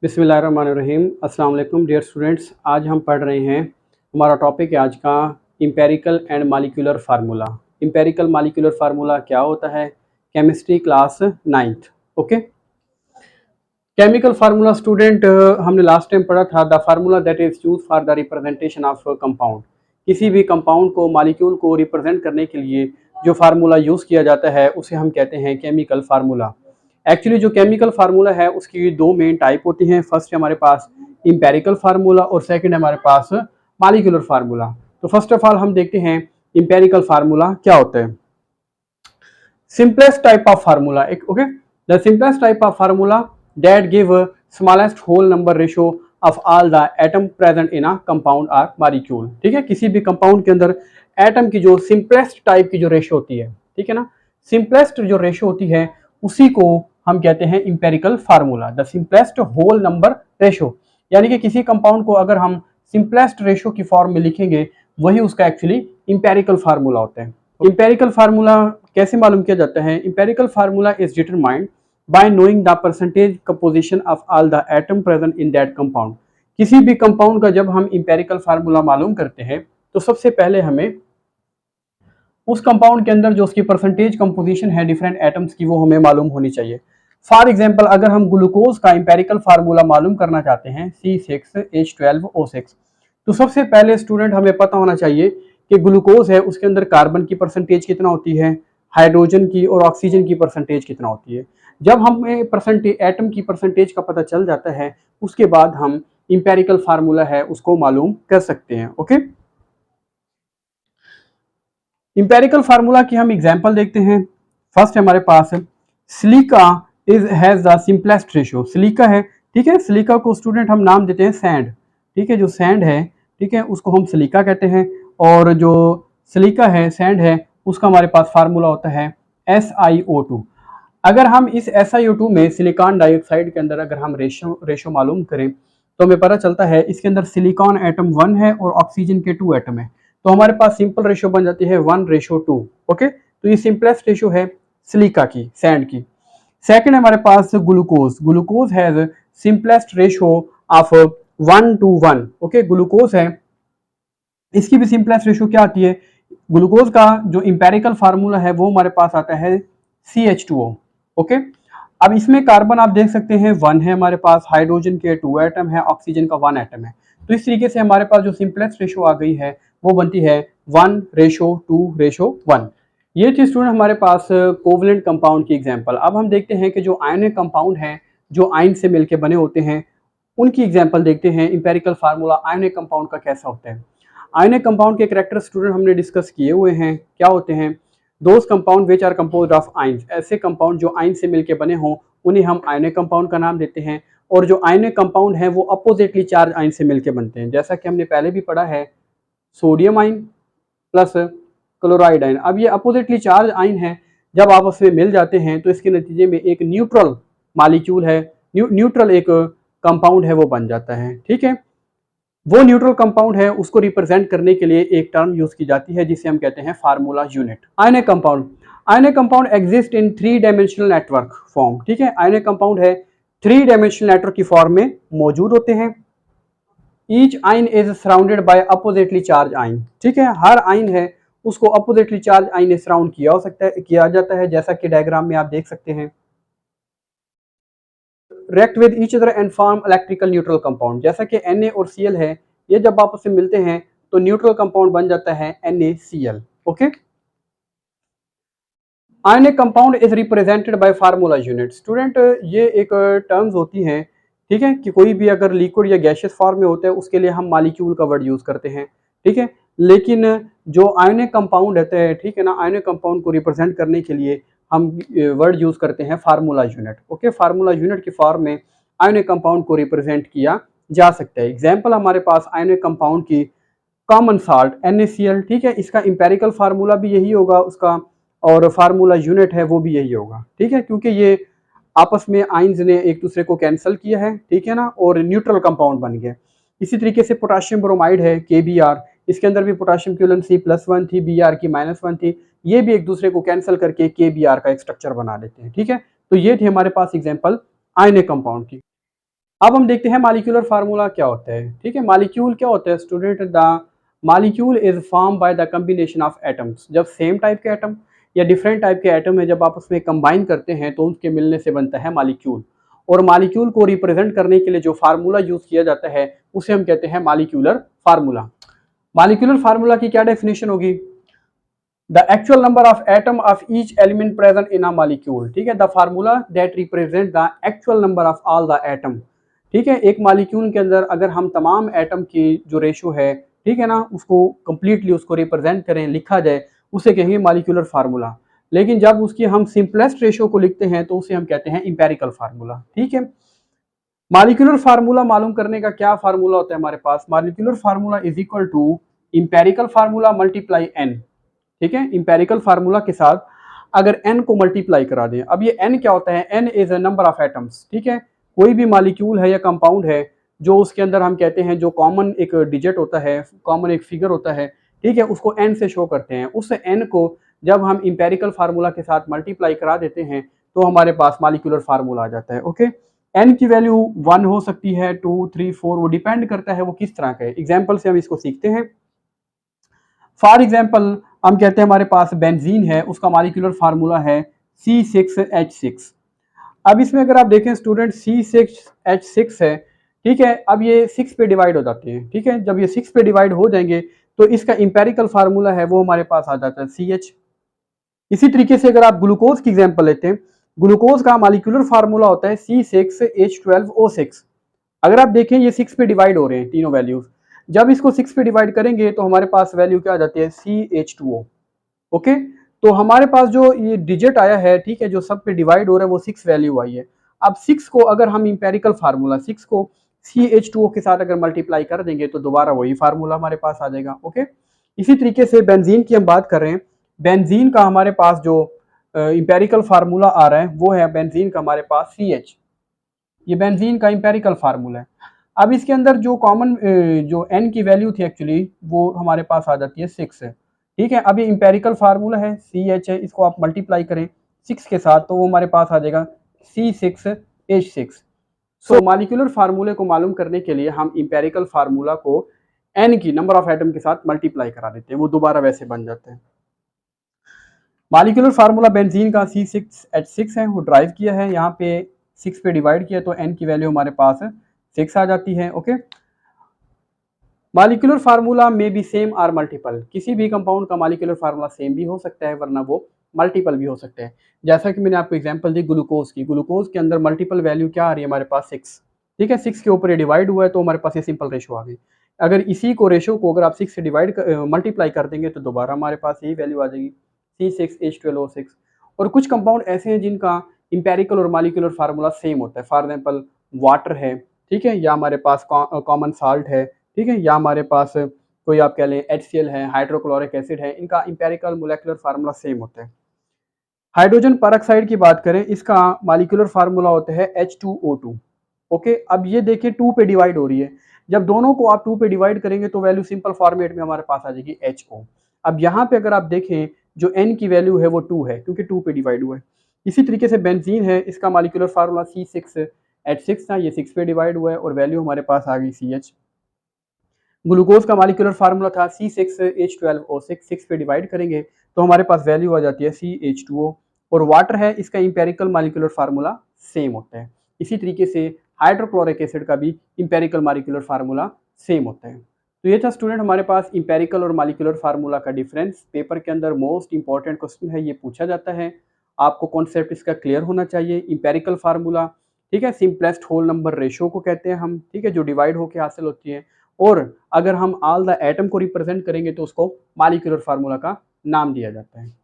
बिस्मिल्लाहिर्रहमानिर्रहीम। अस्सलाम वालेकुम डियर स्टूडेंट्स। आज हम पढ़ रहे हैं, हमारा टॉपिक है आज का empirical and molecular formula. Empirical molecular formula क्या होता है? Chemistry class 9th। Okay, chemical formula student हमने लास्ट टाइम पढ़ा था। The formula that is use for the representation of compound. किसी भी कंपाउंड को, मॉलिक्यूल को रिप्रेजेंट करने के लिए जो फार्मूला यूज़ किया जाता है उसे हम कहते हैं केमिकल फार्मूला। एक्चुअली जो केमिकल फार्मूला है उसकी दो मेन टाइप होती हैं। फर्स्ट है हमारे पास इंपेरिकल फार्मूला और सेकंड है हमारे पास मॉलिक्यूलर फार्मूला। तो फर्स्ट ऑफ ऑल हम देखते हैं इंपेरिकल फार्मूला क्या होता है। सिंपलेस्ट टाइप ऑफ फार्मूला एक okay, the simplest type of formula that give smallest whole number ratio of all the atom present in a compound और molecule. ठीक है, किसी भी कंपाउंड के अंदर एटम की जो सिंपलेस्ट टाइप की जो रेशियो होती है, ठीक है ना, सिंपलेस्ट जो रेशियो होती है उसी को हम कहते हैं empirical formula, the simplest whole number ratio. यानी कि किसी कंपाउंड को अगर हम सिंपलेस्ट रेशियो की फॉर्म में लिखेंगे वही उसका एक्चुअली इंपेरिकल फार्मूला होता है। इंपेरिकल फार्मूला कैसे मालूम किया जाता है? Empirical formula is determined by knowing the percentage composition of all the atom present in that compound. किसी भी कंपाउंड का जब हम इंपेरिकल फार्मूला मालूम करते हैं तो सबसे पहले हमें उस कंपाउंड के अंदर जो उसकी परसेंटेज कंपोजिशन है डिफरेंट एटम्स की वो हमें मालूम होनी चाहिए। फॉर एग्जांपल अगर हम ग्लूकोज का इंपेरिकल फार्मूला मालूम करना चाहते हैं C6H12O6, तो सबसे पहले स्टूडेंट हमें पता होना चाहिए कि ग्लूकोज है उसके अंदर कार्बन की परसेंटेज कितना होती है, हाइड्रोजन की और ऑक्सीजन की परसेंटेज कितना होती है। जब हमें परसेंटेज एटम की परसेंटेज का पता चल जाता है उसके बाद हम इंपेरिकल फार्मूला है उसको मालूम कर सकते हैं। ओके, इंपेरिकल फार्मूला की हम एग्जांपल देखते हैं। फर्स्ट हमारे पास silica is has the simplest ratio. Silica है, ठीक है, सिलिका को स्टूडेंट हम नाम देते हैं सैंड। ठीक है, जो सैंड है, ठीक है, उसको हम सिलिका कहते हैं। और जो सिलिका है, सैंड है, उसका हमारे पास फार्मूला होता है SiO2। अगर हम इस SiO2 में सिलिकॉन डाइऑक्साइड के अंदर अगर हम रेशो मालूम करें तो हमें पता चलता है इसके अंदर सिलिकॉन एटम 1 है और ऑक्सीजन के 2 एटम है, तो हमारे पास सिंपल रेशो बन जाती है 1:2। ओके, तो ये सिंपलेस्ट रेशो है सिलिका की, सैंड की। सेकंड हमारे पास glucose. Glucose has simplest ratio of 1:1। Okay, glucose है, इसकी भी सिंपलेस्ट रेशो क्या आती है? ग्लूकोज का जो इंपेरिकल फार्मूला है वो हमारे पास आता है CH2O। ओके, अब इसमें कार्बन आप देख सकते हैं 1 है हमारे पास, हाइड्रोजन के 2 एटम है, ऑक्सीजन का 1 एटम है। तो इस तरीके से हमारे पास जो सिंपलेस्ट रेशो आ गई है वो बनती है 1:2:1। ये थी स्टूडेंट हमारे पास कोवलेंट कंपाउंड की एग्जांपल। अब हम देखते हैं कि जो आयनिक कंपाउंड हैं जो आयन से मिलकर बने होते हैं उनकी एग्जांपल देखते हैं। इंपेरिकल फार्मूला आयनिक कंपाउंड का कैसा होता है? आयनिक कंपाउंड के कैरेक्टर स्टूडेंट हमने डिस्कस किए हुए हैं, क्या होते हैं? Those compound which are composed of ions. ऐसे कंपाउंड जो आयन से मिलकर बने हों उन्हें हम आयनिक कंपाउंड का नाम देते हैं। और जो आयनिक कंपाउंड है वो अपोजिटली चार्ज आयन से मिलकर बनते हैं, जैसा कि हमने पहले भी पढ़ा है, sodium ion plus chloride ion. अब ये अपोजिटली चार्ज आयन है, जब आपस में मिल जाते हैं तो इसके नतीजे में एक न्यूट्रल मॉलिक्यूल है, न्यूट्रल एक कंपाउंड है वो बन जाता है। ठीक है, वो न्यूट्रल कंपाउंड है उसको रिप्रेजेंट करने के लिए एक टर्म यूज की जाती है जिसे हम कहते हैं formula unit. Ionic compound. Ionic compound exist in 3 dimensional network form. ठीक है, आयनिक कंपाउंड है 3 डायमेंशनल नेटवर्क की फॉर्म में मौजूद होते हैं। ईच आइन is surrounded by oppositely charge आइन। ठीक है, हर आइन है उसको अपोजिटली चार्ज आइन ने सराउंड किया जाता है, जैसा कि डायग्राम में आप देख सकते हैं। React with each other and form electrical neutral compound. जैसा कि Na और Cl है, ये जब आपस में मिलते हैं तो न्यूट्रल कंपाउंड बन जाता है NaCl। Okay, ionic compound is represented by formula unit. Student ये एक टर्म्स होती हैं, ठीक है, कि कोई भी अगर लिक्विड या गैसियस फॉर्म में होता है उसके लिए हम मॉलिक्यूल का वर्ड यूज करते हैं। ठीक है, लेकिन जो आयनिक कंपाउंड रहते हैं, ठीक है ना, आयनिक कंपाउंड को रिप्रेजेंट करने के लिए हम वर्ड यूज करते हैं formula unit. Okay, formula unit की फॉर्म में आयनिक कंपाउंड को रिप्रेजेंट किया जा सकता है। एग्जाम्पल हमारे पास आयनिक कंपाउंड की कॉमन साल्ट NaCl। ठीक है, इसका इंपेरिकल फार्मूला भी यही होगा उसका, और फार्मूला यूनिट है वो भी यही होगा। ठीक है, क्योंकि ये आपस में आइंस ने एक दूसरे को कैंसिल किया है, ठीक है ना, और न्यूट्रल कंपाउंड बन गया। इसी तरीके से पोटाशियम ब्रोमाइड है KBr, इसके अंदर भी पोटाशियम की C+1 थी, Br की -1 थी, ये भी एक दूसरे को कैंसिल करके KBr का एक स्ट्रक्चर बना लेते हैं। ठीक है, तो ये थी हमारे पास एग्जाम्पल आयनिक कंपाउंड की। अब हम देखते हैं मॉलिक्यूलर फार्मूला क्या होता है। ठीक है, मॉलिक्यूल क्या होता है student? The molecule is form by the combination of atoms. जब सेम टाइप के एटम या डिफरेंट टाइप के एटम है, जब आप उसमें कंबाइन करते हैं तो उनके मिलने से बनता है मॉलिक्यूल। और मॉलिक्यूल को रिप्रेजेंट करने के लिए जो फार्मूला यूज किया जाता है उसे हम कहते हैं मॉलिक्यूलर फार्मूला। मॉलिक्यूलर फार्मूला की क्या डेफिनेशन होगी? The actual number of atom of each element present in a molecule. ठीक है, the formula that represent the actual number of all the atom. ठीक है, एक मॉलिक्यूल के अंदर अगर हम तमाम एटम की जो रेशो है, ठीक है ना, उसको कंप्लीटली उसको रिप्रेजेंट करें, लिखा जाए, उसे कहेंगे मॉलिक्यूलर फार्मूला। लेकिन जब उसकी हम सिंपलेस्ट रेशो को लिखते हैं तो उसे हम कहते हैं इंपेरिकल फार्मूला। ठीक है, मॉलिक्यूलर फार्मूला मालूम करने का क्या फार्मूला होता है हमारे पास? Molecular formula is equal to empirical formula multiply n. ठीक है, इंपेरिकल फार्मूला के साथ अगर n को मल्टीप्लाई करा दें। अब ये n क्या होता है? n is a number of atoms. ठीक है, कोई भी मॉलिक्यूल है या कंपाउंड है जो उसके अंदर हम कहते हैं जो कॉमन एक डिजिट होता है, कॉमन एक फिगर होता है, ठीक है, उसको n से शो करते हैं। उस n को जब हम इंपेरिकल फार्मूला के साथ मल्टीप्लाई करा देते हैं तो हमारे पास मॉलिक्यूलर फार्मूला आ जाता है। ओके, n की वैल्यू 1 हो सकती है, 2, 3, 4, वो डिपेंड करता है वो किस तरह का है। एग्जाम्पल से हम इसको सीखते हैं। फॉर एग्जाम्पल हम कहते हैं हमारे पास बेंजीन है, उसका मॉलिक्यूलर फार्मूला है C6H6। अब इसमें अगर आप देखें स्टूडेंट, C6H6 है, ठीक है, अब ये 6 पे डिवाइड हो जाते हैं। ठीक है, जब ये 6 पे डिवाइड हो जाएंगे तो इसका इंपेरिकल फार्मूला है वो हमारे पास आ जाता है CH। इसी तरीके से अगर आप ग्लूकोज की एग्जाम्पल लेते हैं, ग्लूकोज का मॉलिक्यूलर फार्मूला होता है C6H12O6। अगर आप देखें ये 6 पे डिवाइड हो रहे हैं तीनों वैल्यूज, जब इसको 6 पे डिवाइड करेंगे तो हमारे पास वैल्यू क्या आ जाती है? CH2O। ओके, तो हमारे पास जो ये डिजिट आया है, ठीक है, जो सब पे डिवाइड हो रहा है वो 6 वैल्यू आई है। अब 6 को अगर हम इंपेरिकल फार्मूला 6 को CH2O के साथ अगर मल्टीप्लाई कर देंगे तो दोबारा वही फार्मूला हमारे पास आ जाएगा। ओके, इसी तरीके से बेंजीन की हम बात कर रहे हैं। बेंजीन का हमारे पास जो इंपेरिकल फार्मूला आ रहा है वो है बेंजीन का हमारे पास CH। ये बेंजीन का इंपेरिकल फार्मूला है। अब इसके अंदर जो कॉमन जो n की वैल्यू थी एक्चुअली वो हमारे पास आ जाती है 6 है। ठीक है, अब ये इंपेरिकल फार्मूला है CH है, इसको आप मल्टीप्लाई करें 6 के साथ तो वो हमारे पास आ जाएगा C6H6। सो मॉलिक्यूलर फार्मूले को मालूम करने के लिए हम इंपेरिकल फार्मूला को n की नंबर ऑफ एटम के साथ मल्टीप्लाई करा देते हैं, वो दोबारा वैसे बन जाते हैं। मॉलिक्यूलर फार्मूला बेंजीन का C6H6 है, वो ड्राइव किया है, यहाँ पे 6 पे डिवाइड किया तो n की वैल्यू हमारे पास 6 आ जाती है। ओके, मॉलिक्यूलर फार्मूला में बी सेम और मल्टीपल। किसी भी कंपाउंड का मॉलिक्यूलर फार्मूला सेम भी हो सकता है वरना वो मल्टीपल भी हो सकते हैं। जैसा कि मैंने आपको एग्जांपल दी ग्लूकोज की, ग्लूकोज के अंदर मल्टीपल वैल्यू क्या आ रही है हमारे पास? 6। ठीक है, 6 के ऊपर ये डिवाइड हुआ है तो हमारे पास ये सिंपल रेशो आ गई। अगर इसी को रेशो को अगर आप 6 से डिवाइड मल्टीप्लाई कर देंगे तो दोबारा हमारे पास यही वैल्यू आ जाएगी C6H12O6। और कुछ कंपाउंड ऐसे हैं जिनका इंपेरिकल और मॉलिक्यूलर फार्मूला सेम होता है। फॉर एग्जाम्पल वाटर है, ठीक है, या हमारे पास कॉमन साल्ट है, ठीक है, या हमारे पास कोई आप कह लें HCl है, हाइड्रोक्लोरिक एसिड है, इनका इंपेरिकल मोलेकुलर फार्मूला सेम होता है। हाइड्रोजन परऑक्साइड की बात करें, इसका मॉलिक्यूलर फार्मूला होता है H2O2। ओके, अब ये देखिए 2 पे डिवाइड हो रही है, जब दोनों को आप 2 पे डिवाइड करेंगे तो वैल्यू सिंपल फॉर्मेट में हमारे पास आ जाएगी HO। अब यहाँ पे अगर आप देखें जो n की वैल्यू है वो 2 है क्योंकि 2 पे डिवाइड हुआ है। इसी तरीके से बेंजीन है, इसका मॉलिक्यूलर फार्मूला C6H6 था, ये 6 पे डिवाइड हुआ है और वैल्यू हमारे पास आ गई CH। ग्लूकोज का मॉलिक्यूलर फार्मूला था C6H12O6, 6 पे डिवाइड करेंगे तो हमारे पास वैल्यू आ जाती है CH2O। और वाटर है, इसका इंपेरिकल मॉलिक्यूलर फार्मूला सेम होता है। इसी तरीके से हाइड्रोक्लोरिक एसिड का भी इंपेरिकल मॉलिक्यूलर फार्मूला सेम होता है। तो ये था स्टूडेंट हमारे पास इंपेरिकल और मॉलिक्यूलर फार्मूला का डिफरेंस। पेपर के अंदर मोस्ट इंपॉर्टेंट क्वेश्चन है, ये पूछा जाता है, आपको कॉन्सेप्ट इसका क्लियर होना चाहिए। इंपेरिकल फार्मूला, ठीक है, सिंपलेस्ट होल नंबर रेशो को कहते हैं हम, ठीक है, जो डिवाइड होकर हासिल होती है। और अगर हम ऑल द एटम को रिप्रेजेंट करेंगे तो उसको मॉलिक्यूलर फार्मूला का नाम दिया जाता है।